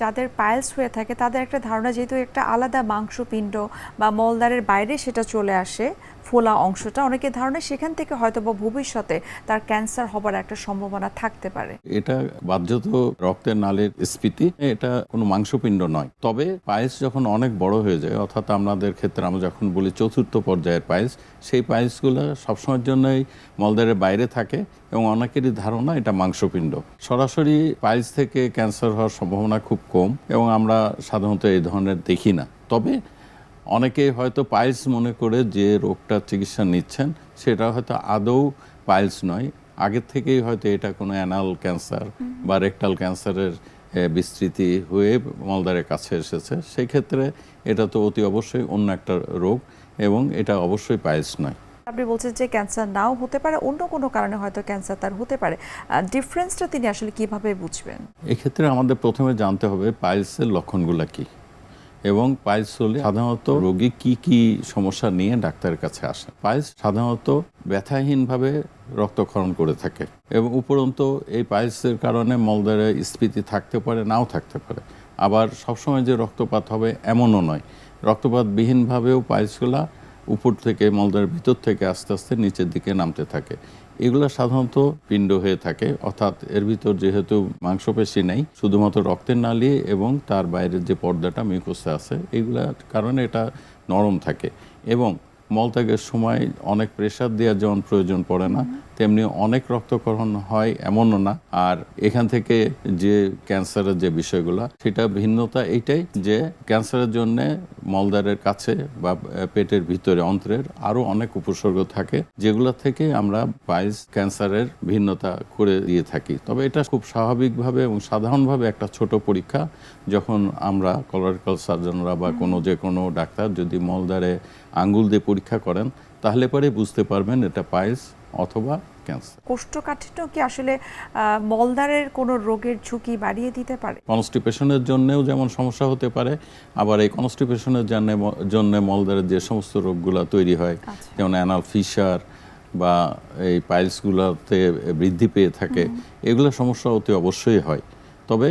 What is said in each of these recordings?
যাদের পাইলস হয়ে থাকে তাদের একটা ধারণা যেহেতু একটা আলাদা মাংসপিণ্ড বা মলদ্বারের বাইরে সেটা চলে আসে ফোলা অংশটা, অনেকের ধারণা সেখান থেকে হয়তো বা ভবিষ্যতে তার ক্যান্সার হবার একটা সম্ভাবনা থাকতে পারে। এটা বাহ্যত রক্তের নালীর স্ফীতি, এটা কোনো মাংসপিণ্ড নয়। তবে পাইলস যখন অনেক বড় হয়ে যায়, অর্থাৎ আমাদের ক্ষেত্রে আমরা যখন বলি চতুর্থ পর্যায়ের পাইলস, সেই পাইলসগুলো সবসময়ের জন্যই মলদ্বারের বাইরে থাকে এবং অনেকেরই ধারণা এটা মাংসপিণ্ড। সরাসরি পাইলস থেকে ক্যান্সার হওয়ার সম্ভাবনা খুব কম এবং আমরা সাধারণত এই ধরনের দেখি না। তবে অনেকে হয়তো পাইলস মনে করে যে রোগটা চিকিৎসা নিচ্ছেন সেটা হয়তো আদৌ পাইলস নয়, আগের থেকেই হয়তো এটা কোনো অ্যানাল ক্যান্সার বা রেকটাল ক্যান্সারের বিস্তৃতি হয়ে মলদ্বারের কাছে এসেছে। সেই ক্ষেত্রে এটা তো অতি অবশ্যই অন্য একটা রোগ এবং এটা অবশ্যই পাইলস নয়। আপনি বলছেন যে ক্যান্সার নাও হতে পারে, অন্য কোনো কারণে হয়তো ক্যান্সার তার হতে পারে, ডিফারেন্সটা তিনি আসলে কিভাবে বুঝবেন? এক্ষেত্রে আমাদের প্রথমে জানতে হবে পাইলসের লক্ষণগুলো কী এবং পাইলস হলে সাধারণত রোগী কি কি সমস্যা নিয়ে ডাক্তারের কাছে আসে। পাইলস সাধারণত ব্যথাহীনভাবে রক্তক্ষরণ করে থাকে এবং উপরন্তু এই পাইলসের কারণে মলদ্বারে স্ফীতি থাকতে পারে, নাও থাকতে পারে। আবার সবসময় যে রক্তপাত হবে এমনও নয়, রক্তপাতবিহীনভাবেও পাইলসগুলা উপর থেকে মলদ্বারের ভিতর থেকে আস্তে আস্তে নিচের দিকে নামতে থাকে। এগুলো সাধারণত পিণ্ড হয়ে থাকে, অর্থাৎ এর ভিতর যেহেতু মাংসপেশি নেই, শুধুমাত্র রক্তের নালী এবং তার বাইরের যে পর্দাটা মিউকোসা আছে, এইগুলার কারণে এটা নরম থাকে এবং মলত্যাগের সময় অনেক প্রেসার দেওয়ার যেমন প্রয়োজন পড়ে না, তেমনি অনেক রক্তক্ষরণ হয় এমনও না। আর এখান থেকে যে ক্যান্সারের যে বিষয়গুলো, সেটা ভিন্নতা এইটাই যে ক্যান্সারের জন্য মলদ্বারের কাছে বা পেটের ভিতরে অন্ত্রের আরও অনেক উপসর্গ থাকে, যেগুলো থেকে আমরা পাইলস ক্যান্সারের ভিন্নতা করে দিয়ে থাকি। তবে এটা খুব স্বাভাবিকভাবে এবং সাধারণভাবে একটা ছোট পরীক্ষা, যখন আমরা কলোরেক্টাল সার্জনরা বা যে কোনো ডাক্তার যদি মলদ্বারে আঙ্গুল দিয়ে পরীক্ষা করেন, তাহলে পরে বুঝতে পারবেন এটা পাইলস অথবা ক্যান্সার। কোষ্ঠকাঠিন্য কি আসলে মলদ্বারের কোনো রোগের ঝুঁকি বাড়িয়ে দিতে পারে? কনস্টিপেশনের জন্যও যেমন সমস্যা হতে পারে, আবার এই কনস্টিপেশনের জন্য মলদ্বারের যে সমস্ত রোগগুলো তৈরি হয়, যেমন অ্যানাল ফিশার বা এই পাইলসগুলোতে বৃদ্ধি পেয়ে থাকে, এগুলো সমস্যা অতি অবশ্যই হয়। তবে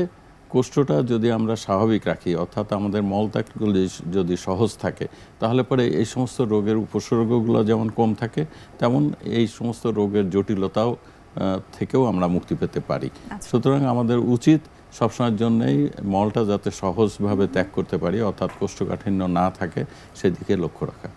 কোষ্ঠটা যদি আমরা স্বাভাবিক রাখি, অর্থাৎ আমাদের মলত্যাগগুলি যদি সহজ থাকে, তাহলে পরে এই সমস্ত রোগের উপসর্গগুলো যেমন কম থাকে, তেমন এই সমস্ত রোগের জটিলতাও থেকেও আমরা মুক্তি পেতে পারি। সুতরাং আমাদের উচিত সবসময়ের জন্যই মলটা যাতে সহজভাবে ত্যাগ করতে পারি, অর্থাৎ কোষ্ঠকাঠিন্য না থাকে, সেদিকে লক্ষ্য রাখা।